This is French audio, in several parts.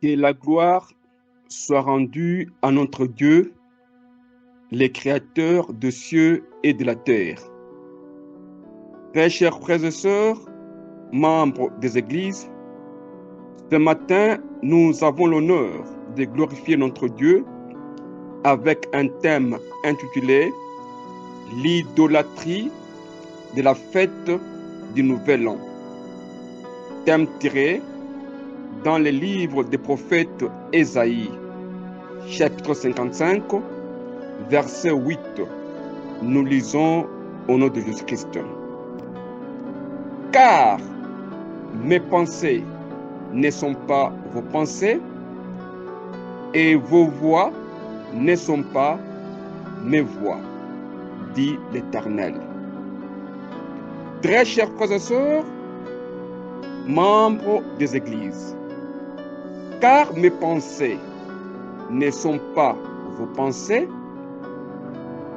Que la gloire soit rendue à notre Dieu, le Créateur des cieux et de la terre. Très chers frères et sœurs, membres des églises, ce matin, nous avons l'honneur de glorifier notre Dieu avec un thème intitulé « L'idolâtrie de la fête du Nouvel An ». Thème tiré dans le livre des prophètes Ésaïe, chapitre 55, verset 8. Nous lisons au nom de Jésus-Christ. Car mes pensées ne sont pas vos pensées, et vos voix ne sont pas mes voix, dit l'Éternel. Très chers frères et sœurs, membres des églises, car mes pensées ne sont pas vos pensées,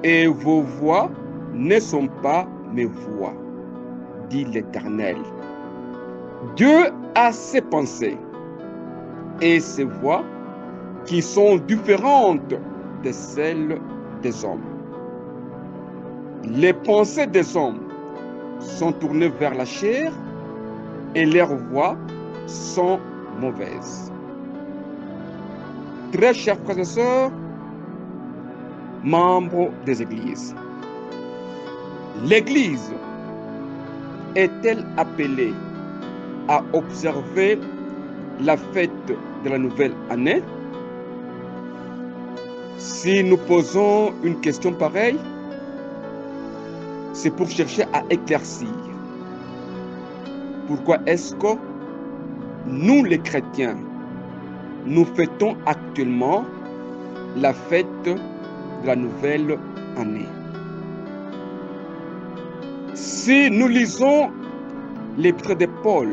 et vos voix ne sont pas mes voix, dit l'Éternel. Dieu a ses pensées et ses voix qui sont différentes de celles des hommes. Les pensées des hommes sont tournées vers la chair et leurs voix sont mauvaises. Très chers frères et sœurs, membres des églises, l'Église est-elle appelée à observer la fête de la nouvelle année? Si nous posons une question pareille, c'est pour chercher à éclaircir. Pourquoi est-ce que nous, les chrétiens, nous fêtons actuellement la fête de la nouvelle année? Si nous lisons l'épître de Paul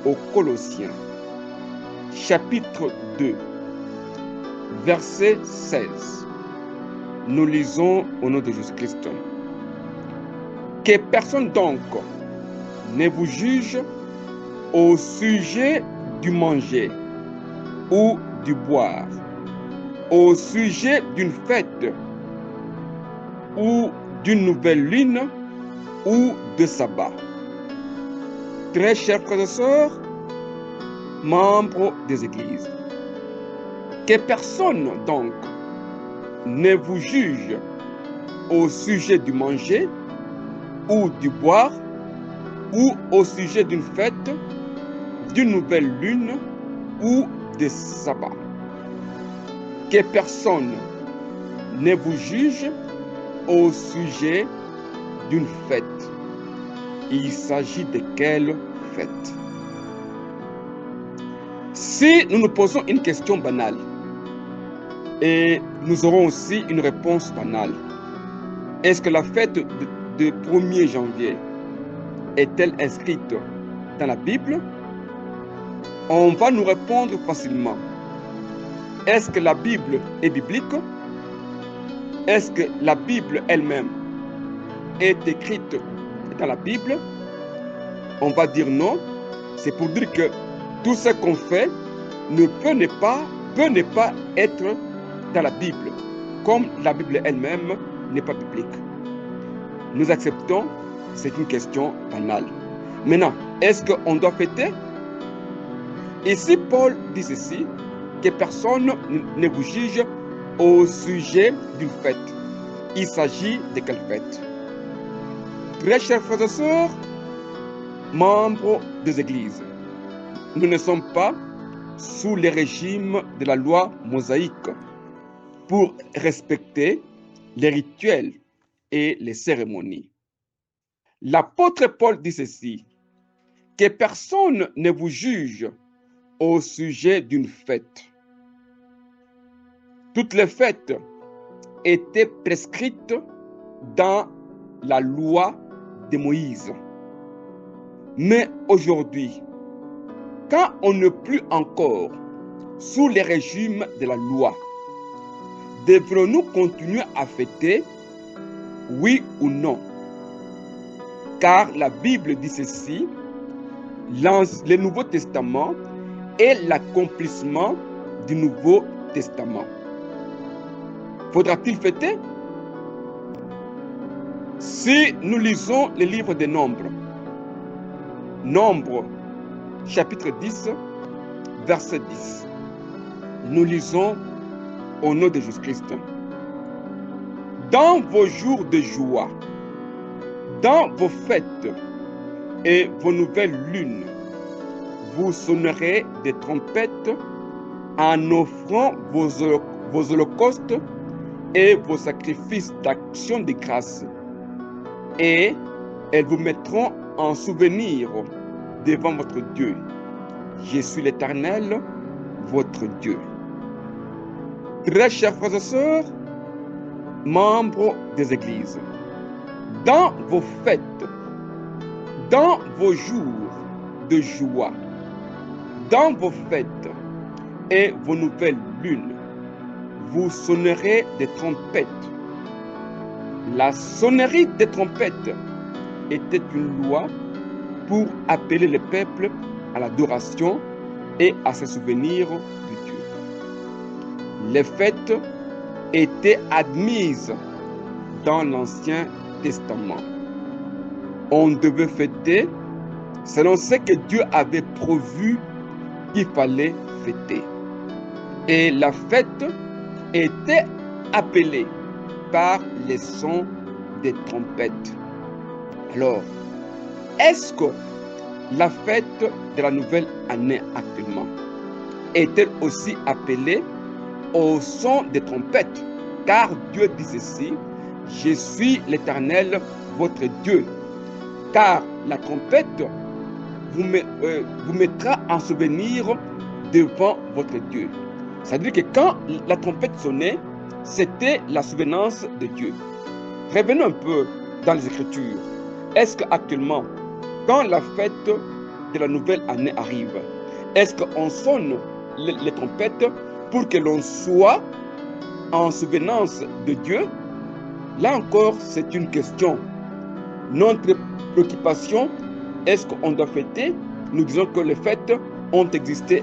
aux Colossiens, chapitre 2, verset 16, nous lisons au nom de Jésus-Christ. Que personne donc ne vous juge au sujet du manger ou du boire, au sujet d'une fête ou d'une nouvelle lune ou de sabbat. Très chers frères et sœurs, membres des églises, que personne donc ne vous juge au sujet du manger ou du boire ou au sujet d'une fête, d'une nouvelle lune ou de sabbat. Que personne ne vous juge au sujet d'une fête. Il s'agit de quelle fête? Si nous nous posons une question banale, et nous aurons aussi une réponse banale, est-ce que la fête de 1er janvier est-elle inscrite dans la Bible? On va nous répondre facilement. Est-ce que la Bible est biblique? Est-ce que la Bible elle-même est écrite dans la Bible? On va dire non. C'est pour dire que tout ce qu'on fait peut ne pas être dans la Bible, comme la Bible elle-même n'est pas biblique. Nous acceptons, c'est une question banale. Maintenant, est-ce qu'on doit fêter? Ici, Paul dit ceci, que personne ne vous juge au sujet d'une fête. Il s'agit de quelle fête? Très chers frères et sœurs, membres des églises, nous ne sommes pas sous le régime de la loi mosaïque pour respecter les rituels et les cérémonies. L'apôtre Paul dit ceci, que personne ne vous juge au sujet d'une fête. Toutes les fêtes étaient prescrites dans la loi de Moïse. Mais aujourd'hui, quand on n'est plus encore sous les régimes de la loi, devrons-nous continuer à fêter, oui ou non? Car la Bible dit ceci, le Nouveau Testament est l'accomplissement du Nouveau Testament. Faudra-t-il fêter? Si nous lisons le livre des Nombres, Nombres, chapitre 10, verset 10, nous lisons au nom de Jésus-Christ. Dans vos jours de joie, dans vos fêtes et vos nouvelles lunes, vous sonnerez des trompettes en offrant vos holocaustes et vos sacrifices d'action de grâce. Et elles vous mettront en souvenir devant votre Dieu. Je suis l'Éternel, votre Dieu. Très chers frères et sœurs, membres des églises, dans vos fêtes, dans vos jours de joie, dans vos fêtes et vos nouvelles lunes, vous sonnerez des trompettes. La sonnerie des trompettes était une loi pour appeler le peuple à l'adoration et à se souvenir de Dieu. Les fêtes étaient admises dans l'Ancien Testament. On devait fêter selon ce que Dieu avait prévu qu'il fallait fêter. Et la fête était appelée par les sons des trompettes. Alors, est-ce que la fête de la nouvelle année actuellement est-elle aussi appelée au son des trompettes? Car Dieu dit ceci, je suis l'Éternel, votre Dieu. Car la trompette vous mettra en souvenir devant votre Dieu. C'est-à-dire que quand la trompette sonnait, c'était la souvenance de Dieu. Revenons un peu dans les Écritures. Est-ce qu'actuellement, quand la fête de la nouvelle année arrive, est-ce qu'on sonne les trompettes pour que l'on soit en souvenance de Dieu? Là encore, c'est une question. Notre préoccupation, est-ce qu'on doit fêter? Nous disons que les fêtes ont existé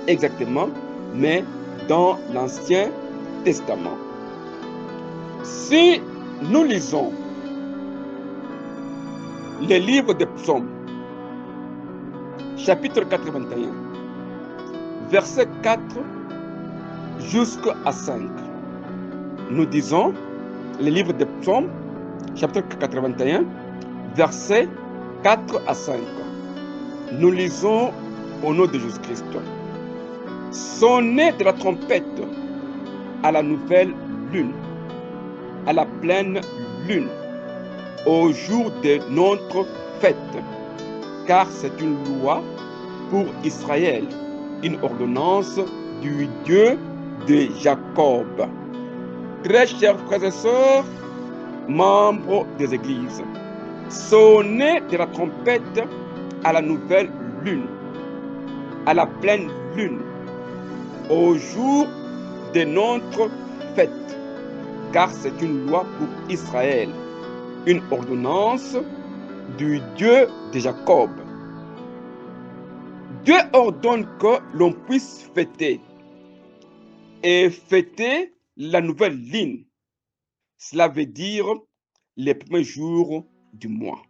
exactement, mais dans l'Ancien Testament. Si nous lisons les livres des psaumes, chapitre 81, verset 4 jusqu'à 5, nous disons, les livres des psaumes, chapitre 81, verset 4 à 5. Nous lisons au nom de Jésus-Christ. Sonnez de la trompette à la nouvelle lune, à la pleine lune, au jour de notre fête, car c'est une loi pour Israël, une ordonnance du Dieu de Jacob. Très chers frères et sœurs, membres des églises, sonnez de la trompette à la nouvelle lune, à la pleine lune, au jour de notre fête, car c'est une loi pour Israël, une ordonnance du Dieu de Jacob. Dieu ordonne que l'on puisse fêter et fêter la nouvelle lune. Cela veut dire les premiers jours du mois.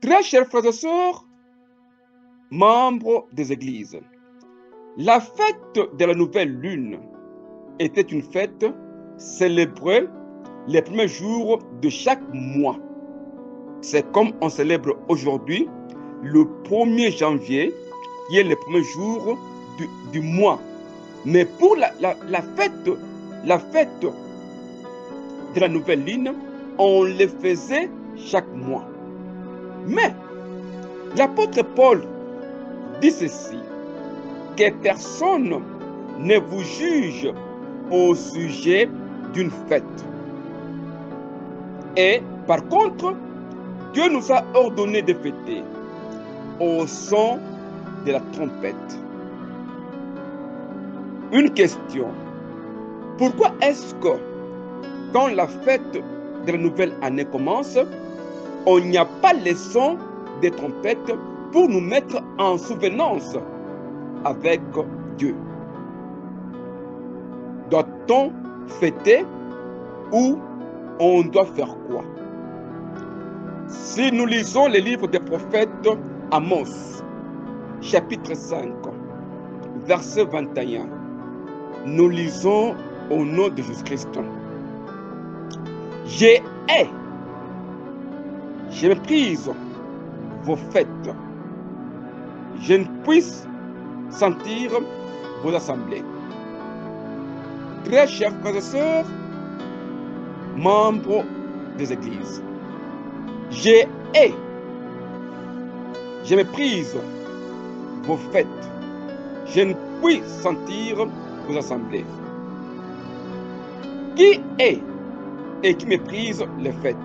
Très chers frères et sœurs, membres des églises, la fête de la nouvelle lune était une fête célébrée les premiers jours de chaque mois. C'est comme on célèbre aujourd'hui le 1er janvier, qui est le premier jour du mois. Mais pour la fête de la nouvelle lune, on le faisait chaque mois. Mais l'apôtre Paul dit ceci, que personne ne vous juge au sujet d'une fête. Et par contre, Dieu nous a ordonné de fêter au son de la trompette. Une question. Pourquoi est-ce que quand la fête de la nouvelle année commence, on n'y a pas les sons des trompettes pour nous mettre en souvenance avec Dieu? Doit-on fêter ou on doit faire quoi? Si nous lisons les livres des prophètes Amos, chapitre 5, verset 21, nous lisons au nom de Jésus-Christ. Je hais, je méprise vos fêtes. Je ne puisse sentir vos assemblées. Très chers frères et sœurs, membres des églises, je hais, je méprise vos fêtes. Je ne puis sentir vos assemblées. Qui est et qui méprise les fêtes?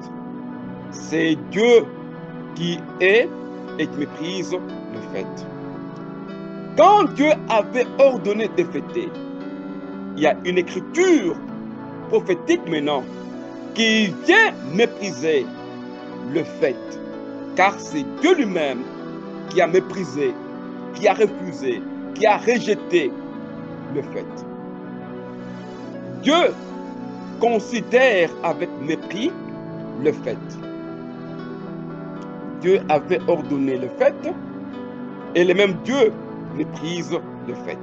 C'est Dieu qui est et qui méprise les fêtes. Quand Dieu avait ordonné de fêter, il y a une écriture prophétique maintenant qui vient mépriser le fait, car c'est Dieu lui-même qui a méprisé, qui a refusé, qui a rejeté le fait. Dieu considère avec mépris le fait. Dieu avait ordonné le fait et le même Dieu méprise le fait.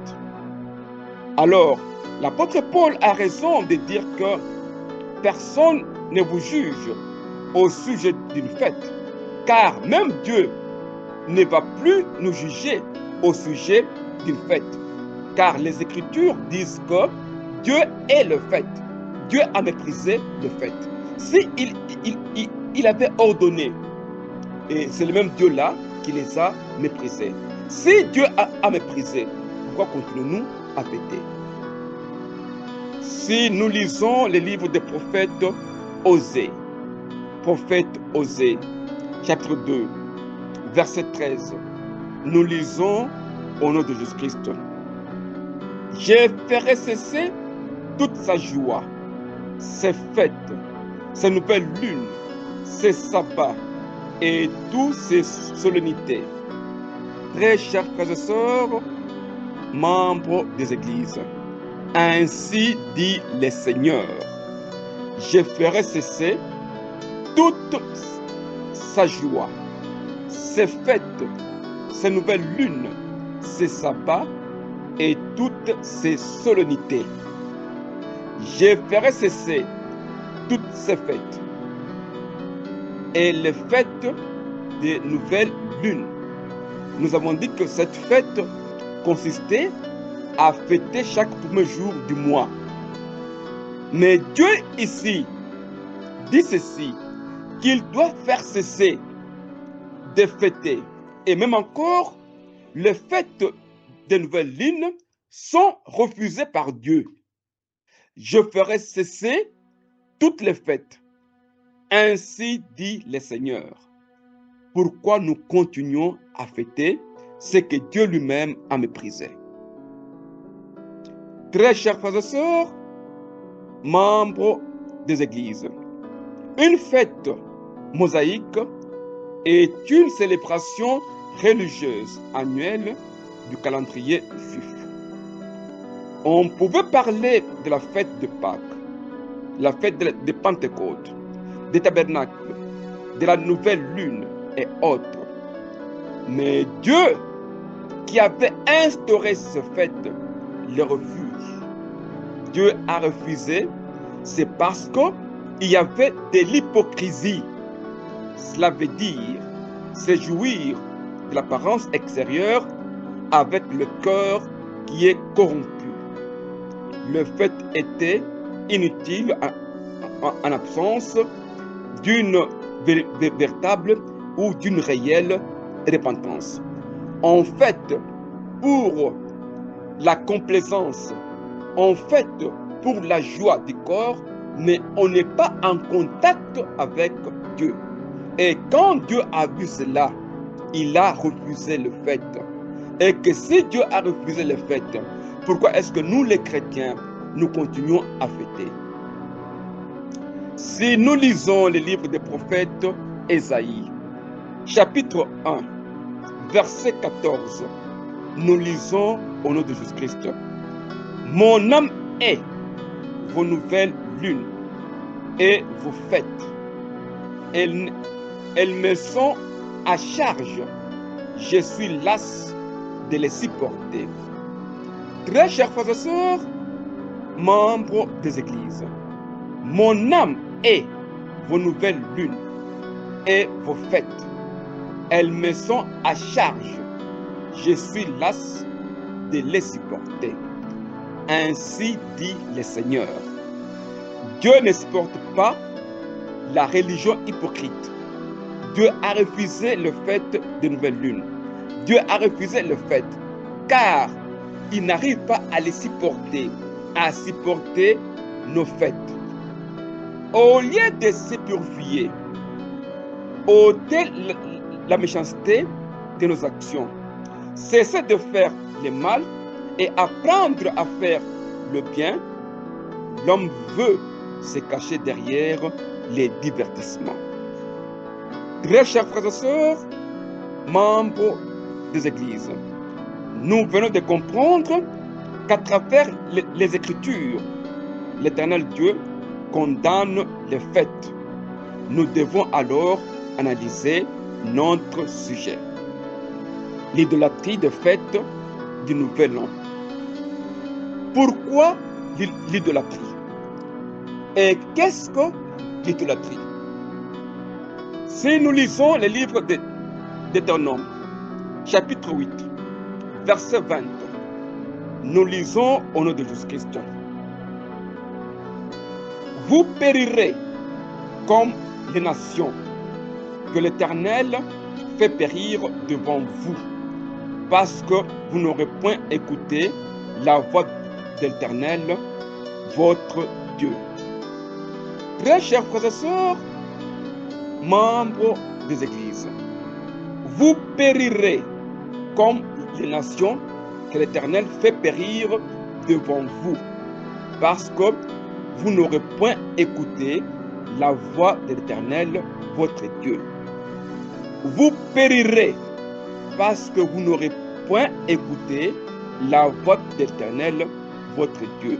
Alors, l'apôtre Paul a raison de dire que personne ne vous juge au sujet d'une fête, car même Dieu ne va plus nous juger au sujet d'une fête, car les Écritures disent que Dieu est le fait. Dieu a méprisé le fait. Si il avait ordonné, et c'est le même Dieu-là qui les a méprisés. Si Dieu a méprisé, pourquoi continuons-nous à fêter? Si nous lisons les livres des prophètes Osée, prophète Osée, chapitre 2, verset 13, nous lisons au nom de Jésus-Christ. Je ferai cesser toute sa joie, ses fêtes, ses nouvelles lunes, ses sabbats et toutes ses solennités. Très chers frères et sœurs, membres des églises, ainsi dit le Seigneur, je ferai cesser toute sa joie, ses fêtes, ses nouvelles lunes, ses sabbats et toutes ses solennités. Je ferai cesser toutes ces fêtes et les fêtes des nouvelles lunes. Nous avons dit que cette fête consistait à fêter chaque premier jour du mois. Mais Dieu ici dit ceci, qu'il doit faire cesser de fêter. Et même encore, les fêtes des nouvelles lunes sont refusées par Dieu. Je ferai cesser toutes les fêtes. Ainsi dit le Seigneur. Pourquoi nous continuons à fêter ce que Dieu lui-même a méprisé? Très chers frères et sœurs, membres des églises, une fête mosaïque est une célébration religieuse annuelle du calendrier juif. On pouvait parler de la fête de Pâques, la fête de Pentecôte, des tabernacles, de la nouvelle lune et autres. Mais Dieu, qui avait instauré cette fête, le refuse. Dieu a refusé, c'est parce qu'il y avait de l'hypocrisie. Cela veut dire se jouir de l'apparence extérieure avec le cœur qui est corrompu. Le fait était inutile en absence d'une véritable ou d'une réelle repentance. En fait, pour la complaisance, en fait, pour la joie du corps, mais on n'est pas en contact avec Dieu. Et quand Dieu a vu cela, il a refusé le fait. Et que si Dieu a refusé le fait, pourquoi est-ce que nous les chrétiens, nous continuons à fêter? Si nous lisons le livre des prophètes Ésaïe, chapitre 1, verset 14, nous lisons au nom de Jésus-Christ. Mon âme est vos nouvelles lunes et vos fêtes. Elles me sont à charge. Je suis las de les supporter. Très chers frères et sœurs, membres des églises, mon âme est vos nouvelles lunes et vos fêtes. Elles me sont à charge. Je suis las de les supporter. Ainsi dit le Seigneur. Dieu ne supporte pas la religion hypocrite. Dieu a refusé le fait de nouvelles lunes. Dieu a refusé le fait car il n'arrive pas à les supporter, à supporter nos fêtes. Au lieu de se purifier, ôter la méchanceté de nos actions, cesser de faire le mal et apprendre à faire le bien, l'homme veut se cacher derrière les divertissements. Très chers frères et sœurs, membres des églises, nous venons de comprendre qu'à travers les Écritures, l'Éternel Dieu condamne les fêtes. Nous devons alors analyser notre sujet. L'idolâtrie des fêtes du Nouvel An. Pourquoi l'idolâtrie? Et qu'est-ce que l'idolâtrie? Si nous lisons le livre de Deutéronome, chapitre 8, verset 20, nous lisons au nom de Jésus-Christ. Vous périrez comme les nations que l'Éternel fait périr devant vous, parce que vous n'aurez point écouté la voix de l'Éternel, votre Dieu. Très chers frères et sœurs, membres des églises, vous périrez comme les nations que l'Éternel fait périr devant vous, parce que vous n'aurez point écouté la voix de l'Éternel, votre Dieu. Vous périrez parce que vous n'aurez point écouté la voix de l'Éternel, votre Dieu.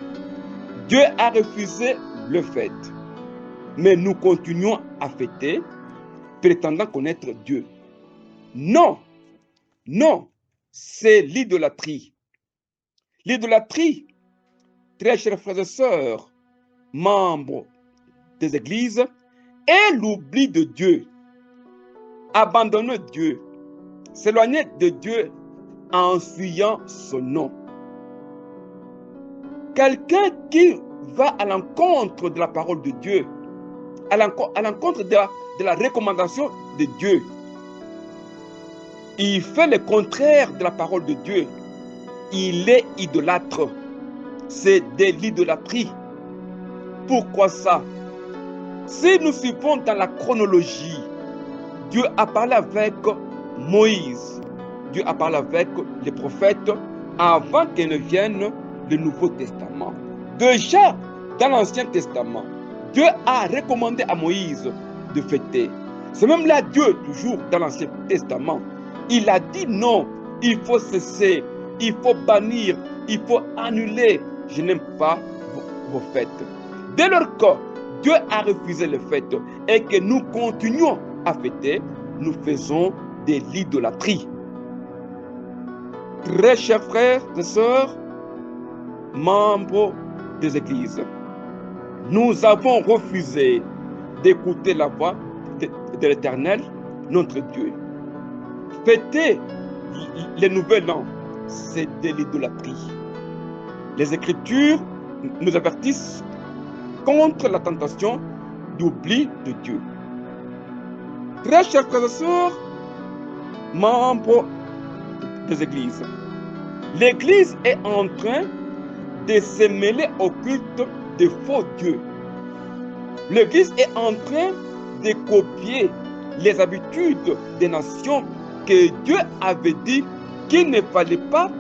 Dieu a refusé le fait, mais nous continuons à fêter, prétendant connaître Dieu. Non, non, c'est l'idolâtrie. L'idolâtrie, très chers frères et sœurs, membres des églises, est l'oubli de Dieu. Abandonner Dieu, s'éloigner de Dieu en fuyant son nom. Quelqu'un qui va à l'encontre de la parole de Dieu, à l'encontre de la recommandation de Dieu, il fait le contraire de la parole de Dieu. Il est idolâtre. C'est de l'idolâtrie. Pourquoi ça? Si nous suivons dans la chronologie, Dieu a parlé avec Moïse. Dieu a parlé avec les prophètes avant que ne vienne le Nouveau Testament. Déjà, dans l'Ancien Testament, Dieu a recommandé à Moïse de fêter. C'est même là Dieu, toujours dans l'Ancien Testament. Il a dit non, il faut cesser, il faut bannir, il faut annuler. Je n'aime pas vos fêtes. Dès lors que Dieu a refusé les fêtes et que nous continuons à fêter, nous faisons de l'idolâtrie. Très chers frères et sœurs, membres des églises, nous avons refusé d'écouter la voix de l'Éternel, notre Dieu. Fêter les Nouvel An, c'est de l'idolâtrie. Les Écritures nous avertissent contre la tentation d'oubli de Dieu. Très chers frères et sœurs, membres des églises, l'Église est en train de se mêler au culte de faux dieux. L'Église est en train de copier les habitudes des nations que Dieu avait dit qu'il ne fallait pas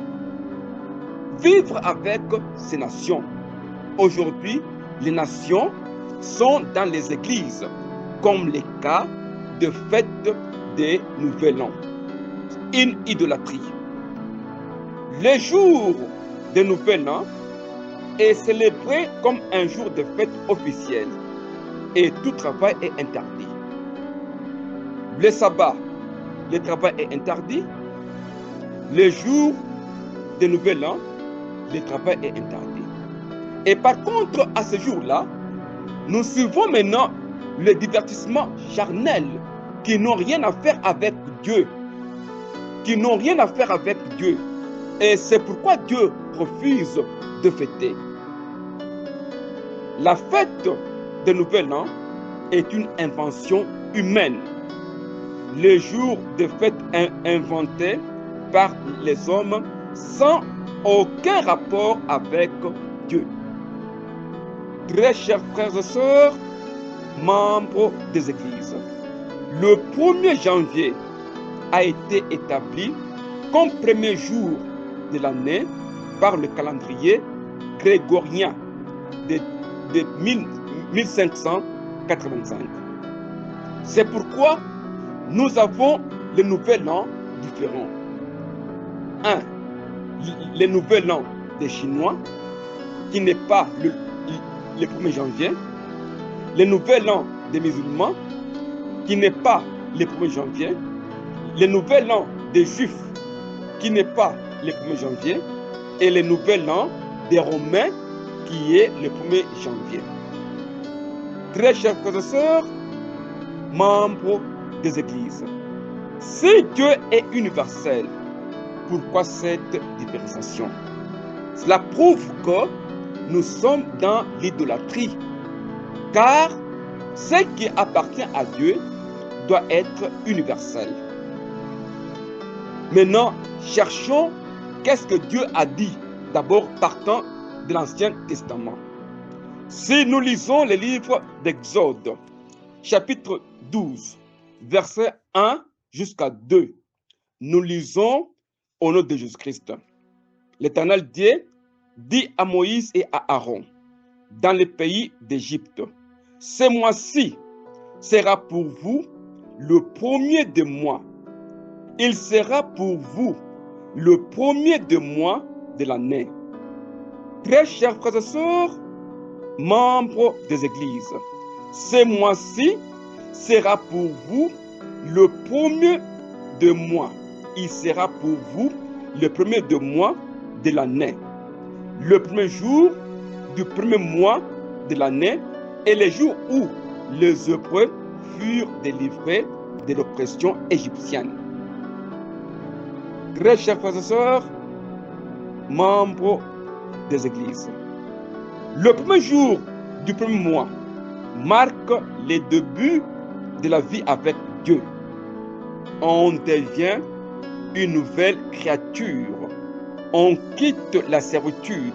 vivre avec ces nations. Aujourd'hui, les nations sont dans les églises, comme les cas de fête des Nouvel An. Une idolâtrie. Le jour de Nouvel An est célébré comme un jour de fête officiel et tout travail est interdit. Le sabbat, le travail est interdit. Le jour de Nouvel An, le travail est interdit. Et par contre, à ce jour-là, nous suivons maintenant le divertissement charnel qui n'ont rien à faire avec Dieu. Qui n'ont rien à faire avec Dieu. Et c'est pourquoi Dieu refuse de fêter. La fête de Nouvel An est une invention humaine. Le jour de fête inventé par les hommes sans aucun rapport avec Dieu. Très chers frères et sœurs, membres des églises, le 1er janvier a été établi comme premier jour de l'année par le calendrier grégorien de 1585. C'est pourquoi nous avons le Nouvel An différent. 1. Le Nouvel An des Chinois, qui n'est pas le 1er janvier. Le Nouvel An des musulmans, qui n'est pas le 1er janvier. Le Nouvel An des Juifs, qui n'est pas le 1er janvier. Et le Nouvel An des Romains, qui est le 1er janvier. Très chers frères et sœurs, membres des églises, si Dieu est universel, pourquoi cette différenciation? Cela prouve que nous sommes dans l'idolâtrie, car ce qui appartient à Dieu doit être universel. Maintenant, cherchons qu'est-ce que Dieu a dit, d'abord partant de l'Ancien Testament. Si nous lisons le livre d'Exode, chapitre 12, versets 1 jusqu'à 2, nous lisons au nom de Jésus-Christ. L'Éternel Dieu dit à Moïse et à Aaron, dans le pays d'Égypte, ce mois-ci sera pour vous le premier de mois. Il sera pour vous le premier de mois de l'année. Très chers frères et sœurs, membres des églises, ce mois-ci sera pour vous le premier de mois. Il sera pour vous le premier de mois de l'année. Le premier jour du premier mois de l'année est le jour où les Hébreux furent délivrés de l'oppression égyptienne. Très chers frères et sœurs, membres des églises, le premier jour du premier mois marque le début de la vie avec Dieu. On devient une nouvelle créature. On quitte la servitude.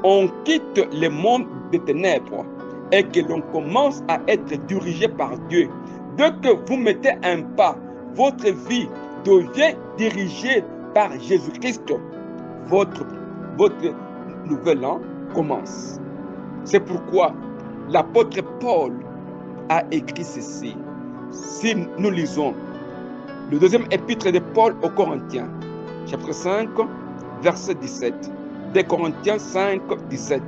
On quitte le monde des ténèbres et que l'on commence à être dirigé par Dieu. Dès que vous mettez un pas, votre vie devient dirigée par Jésus-Christ. Votre nouvel an commence. C'est pourquoi l'apôtre Paul a écrit ceci. Si nous lisons le deuxième épître de Paul aux Corinthiens, chapitre 5, verset 17. Des Corinthiens 5, 17.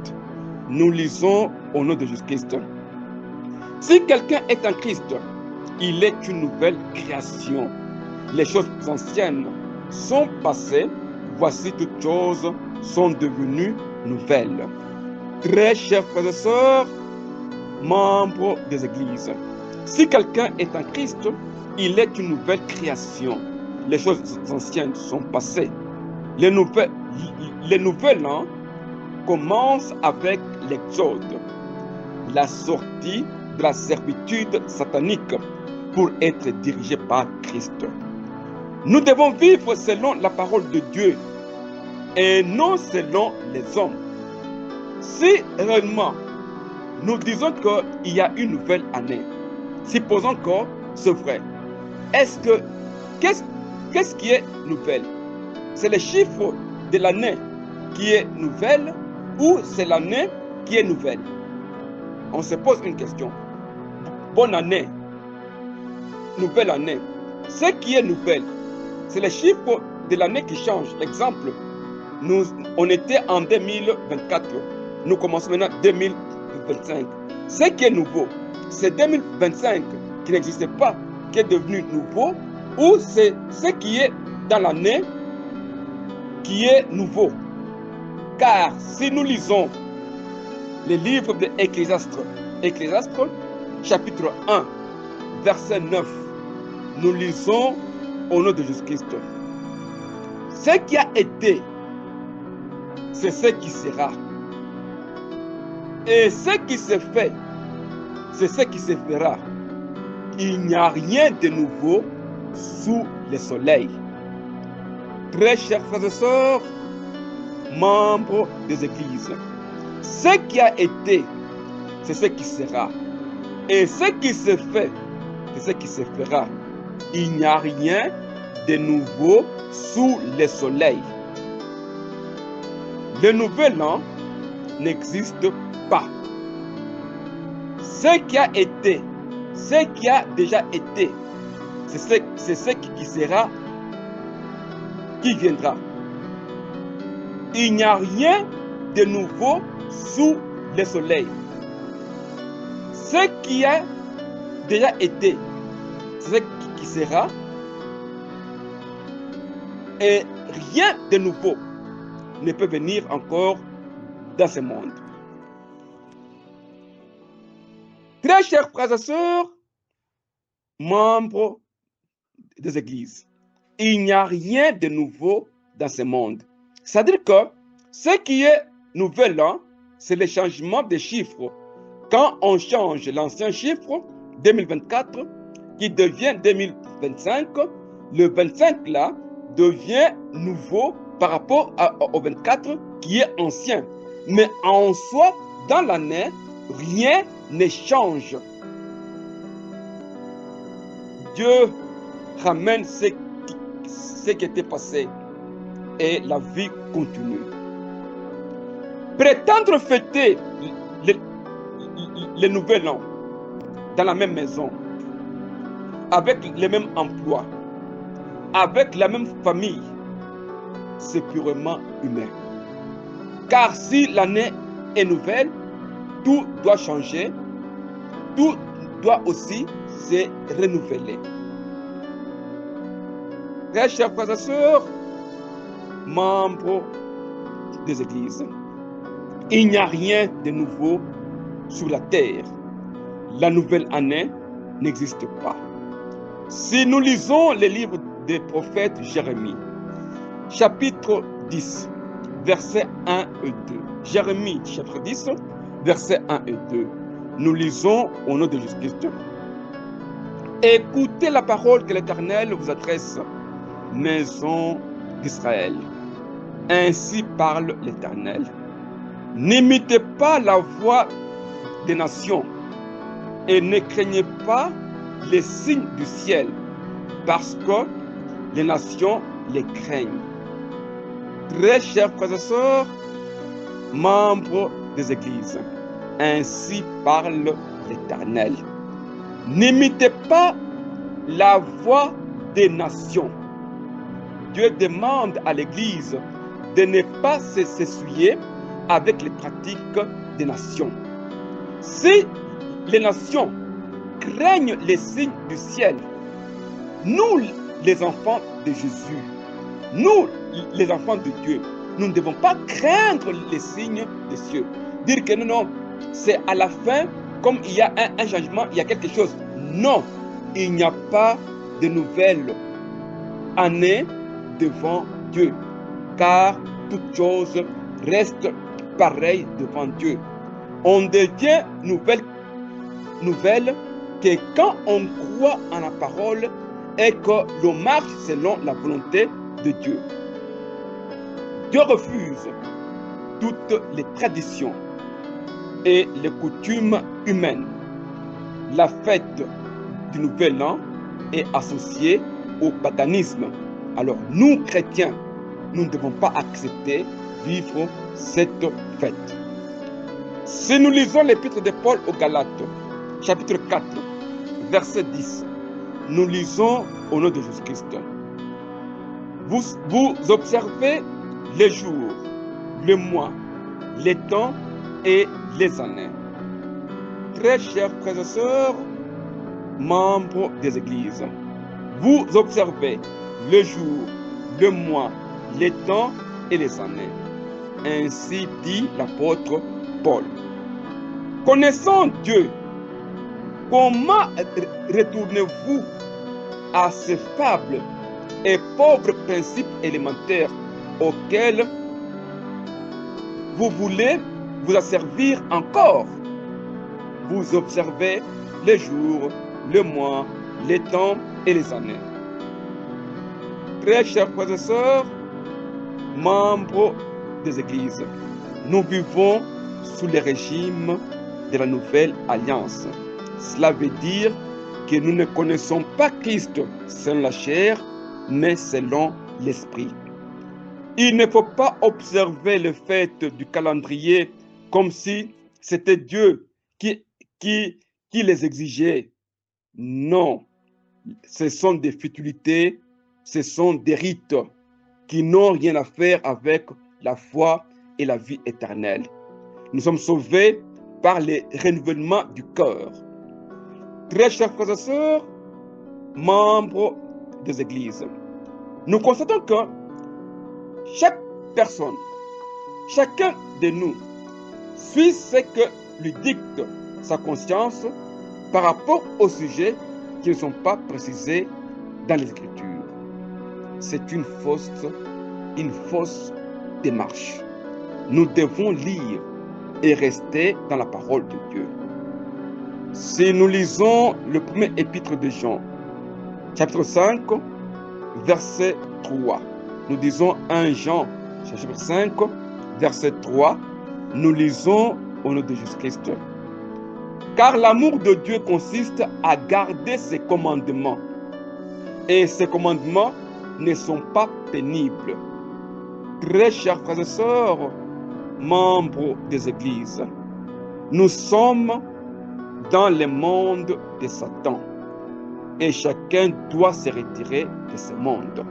Nous lisons au nom de Jésus-Christ. Si quelqu'un est en Christ, il est une nouvelle création. Les choses anciennes sont passées, voici toutes choses sont devenues nouvelles. Très chers frères et sœurs, membres des églises, si quelqu'un est en Christ, il est une nouvelle création. Les choses anciennes sont passées. Les nouvelles ans commencent avec l'Exode, la sortie de la servitude satanique pour être dirigé par Christ. Nous devons vivre selon la parole de Dieu et non selon les hommes. Si réellement nous disons qu'il y a une nouvelle année, supposons que c'est vrai, Qu'est-ce qui est nouvelle? C'est le chiffre de l'année qui est nouvelle ou c'est l'année qui est nouvelle? On se pose une question. Bonne année, nouvelle année. Ce qui est nouvelle, c'est le chiffre de l'année qui change. Exemple, on était en 2024. Nous commençons maintenant 2025. Ce qui est nouveau, c'est 2025 qui n'existait pas, qui est devenu nouveau, ou c'est ce qui est dans l'année qui est nouveau. Car si nous lisons les livres de Ecclésiaste, chapitre 1, verset 9, nous lisons au nom de Jésus-Christ. Ce qui a été, c'est ce qui sera. Et ce qui se fait, c'est ce qui se fera. Il n'y a rien de nouveau sous le soleil. Très chers frères et sœurs, membres des églises, ce qui a été, c'est ce qui sera. Et ce qui se fait, c'est ce qui se fera. Il n'y a rien de nouveau sous le soleil. Le nouvel an n'existe pas. Ce qui a été, ce qui a déjà été, c'est ce qui sera, qui viendra. Il n'y a rien de nouveau sous le soleil. Ce qui a déjà été, c'est ce qui sera, et rien de nouveau ne peut venir encore dans ce monde. Très chers frères et sœurs, membres des églises, il n'y a rien de nouveau dans ce monde. C'est-à-dire que ce qui est nouvel an, c'est le changement des chiffres. Quand on change l'ancien chiffre, 2024, qui devient 2025, le 25 là devient nouveau par rapport au 24 qui est ancien. Mais en soi, dans l'année, rien ne change. Dieu ramène ce qui était passé et la vie continue. Prétendre fêter le nouvel an dans la même maison, avec le même emploi, avec la même famille, c'est purement humain. Car si l'année est nouvelle, tout doit changer, tout doit aussi se renouveler. Très chers frères et sœurs, membres des églises, il n'y a rien de nouveau sur la terre. La nouvelle année n'existe pas. Si nous lisons les livres des prophètes Jérémie, chapitre 10, versets 1 et 2. Jérémie, chapitre 10, versets 1 et 2. Nous lisons au nom de Jésus-Christ. Écoutez la parole que l'Éternel vous adresse, maison d'Israël. Ainsi parle l'Éternel. N'imitez pas la voix des nations et ne craignez pas les signes du ciel, parce que les nations les craignent. Très chers frères et sœurs, membres des églises, ainsi parle l'Éternel. N'imitez pas la voix des nations. Dieu demande à l'Église de ne pas s'essuyer avec les pratiques des nations. Si les nations craignent les signes du ciel, nous, les enfants de Jésus, nous, les enfants de Dieu, nous ne devons pas craindre les signes des cieux. Dire que non, c'est à la fin, comme il y a un changement, il y a quelque chose. Non, il n'y a pas de nouvelle année devant Dieu, car toute chose reste pareille devant Dieu. On devient nouvelle que quand on croit en la parole et que l'on marche selon la volonté de Dieu. Dieu refuse toutes les traditions et les coutumes humaines. La fête du Nouvel An est associée au paganisme. Alors nous, chrétiens, nous ne devons pas accepter vivre cette fête. Si nous lisons l'épître de Paul aux Galates, chapitre 4, verset 10, nous lisons au nom de Jésus-Christ. Vous observez les jours, le mois, les temps et les années. Très chers frères et sœurs, membres des églises, vous observez le jour, le mois, les temps et les années. Ainsi dit l'apôtre Paul. Connaissant Dieu, comment retournez-vous à ces faibles et pauvres principes élémentaires auxquels vous voulez vous asservir encore? Vous observez les jours, le mois, les temps et les années. Très chers frères et sœurs, membres des églises, nous vivons sous le régime de la nouvelle alliance. Cela veut dire que nous ne connaissons pas Christ selon la chair, mais selon l'esprit. Il ne faut pas observer le fait du calendrier comme si c'était Dieu qui les exigeait. Non, ce sont des futilités, ce sont des rites qui n'ont rien à faire avec la foi et la vie éternelle. Nous sommes sauvés par le renouvellement du cœur. Très chers frères et sœurs, membres des églises, nous constatons que chaque personne, chacun de nous, suit ce que lui dicte sa conscience par rapport aux sujets qui ne sont pas précisés dans les Écritures. C'est une fausse démarche. Nous devons lire et rester dans la parole de Dieu. Si nous lisons le premier épître de Jean, chapitre 5, verset 3, nous disons 1 Jean, chapitre 5, verset 3, nous lisons au nom de Jésus-Christ. Car l'amour de Dieu consiste à garder ses commandements. Et ces commandements ne sont pas pénibles. Très chers frères et sœurs, membres des églises, nous sommes dans le monde de Satan. Et chacun doit se retirer de ce monde.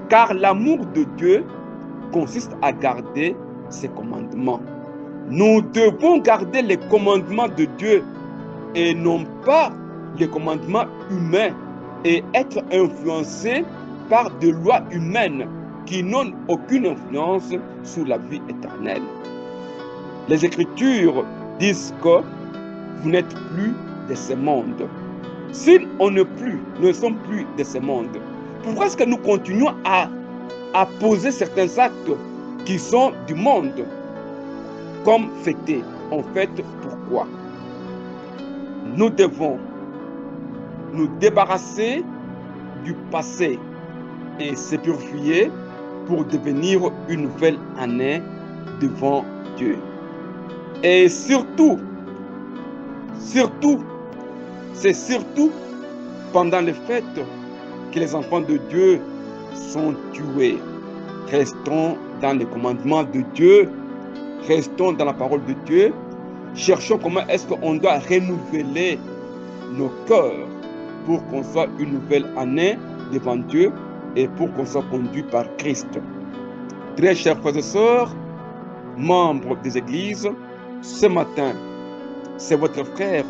Car l'amour de Dieu consiste à garder ses commandements. Nous devons garder les commandements de Dieu et non pas les commandements humains et être influencés par des lois humaines qui n'ont aucune influence sur la vie éternelle. Les Écritures disent que vous n'êtes plus de ce monde. Si on ne sommes plus de ce monde, pourquoi est-ce que nous continuons à poser certains actes qui sont du monde comme fêter? En fait, pourquoi? Nous devons nous débarrasser du passé et se purifier pour devenir une nouvelle année devant Dieu. Et surtout, c'est surtout pendant les fêtes que les enfants de Dieu sont tués. Restons dans les commandements de Dieu, restons dans la parole de Dieu, cherchons comment est-ce qu'on doit renouveler nos cœurs pour qu'on soit une nouvelle année devant Dieu et pour qu'on soit conduit par Christ. Très chers frères et sœurs, membres des églises, ce matin, c'est votre frère,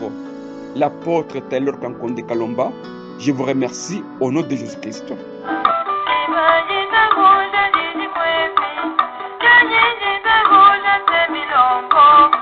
l'apôtre Taylor Kankonde Kalomba. Je vous remercie au nom de Jésus-Christ. Milongo